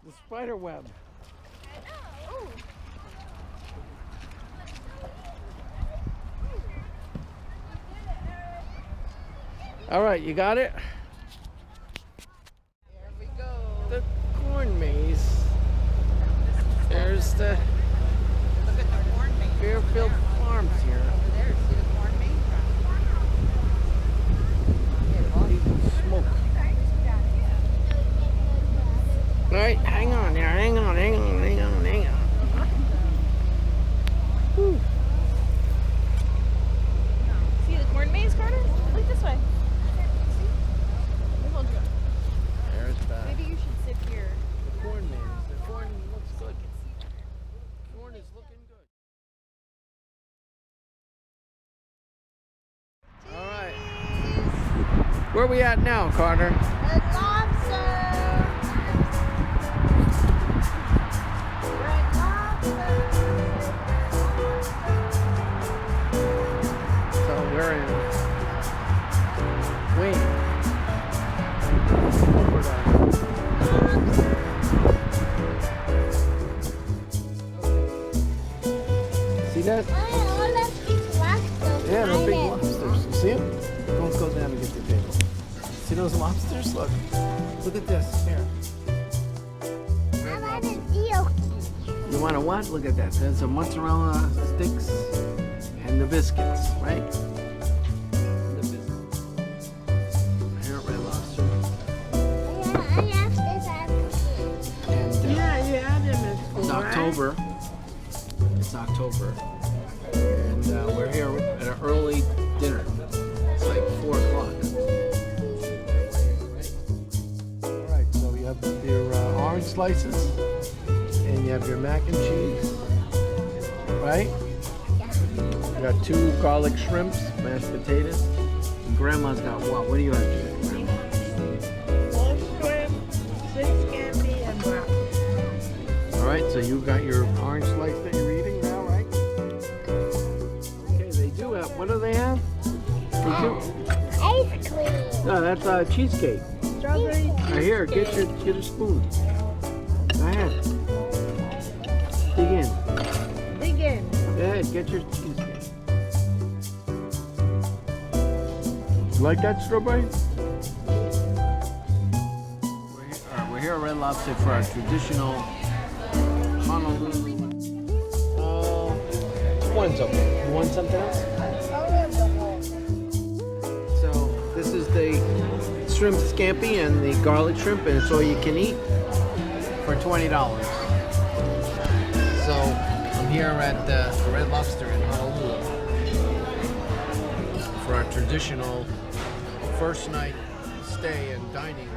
The spider web. Oh. All right, you got it? There we go. The corn maze. There's the Look at the corn maze. Fairfield Farms here. Over there, see the corn maze? People smoke. All right, hang on there. Hang on. Whew. See the corn maze, Carter? Look this way. There's that. Maybe you should sit here. The corn maze. The corn looks good. Corn is looking good. All right. Where are we at now, Carter? The lobster. Red lobster. So we're in Wayne. See that? Yeah, they're big lobsters. See them? Don't go down and get the table. See those lobsters? Look. Look at this. Here. You want a what? Look at that. There's the mozzarella sticks and the biscuits, right? The biscuits. Here at Red Lobster. And it's October. It's October. And we're here at an early dinner. It's like 4 o'clock. Alright, so you have your orange slices. And you have your mac and cheese. Right? You got 2 garlic shrimps, mashed potatoes. And Grandma's got what? What do you have today, Grandma? 4 shrimp, 6 scampi, and broccoli. Alright, so you got your orange slice that you're eating now, right? Okay, they do have, what do they have? Ice cream. No, that's cheesecake. Strawberry Right here, get a spoon. Go ahead. Dig in. Dig in. Go ahead, get your cheesecake. You like that, strawberry? We're here at Red Lobster for our traditional Honolulu. One's okay. You want something else? So this is the shrimp scampi and the garlic shrimp, and it's all you can eat for $20. So I'm here at the Red Lobster in Honolulu for our traditional first night stay and dining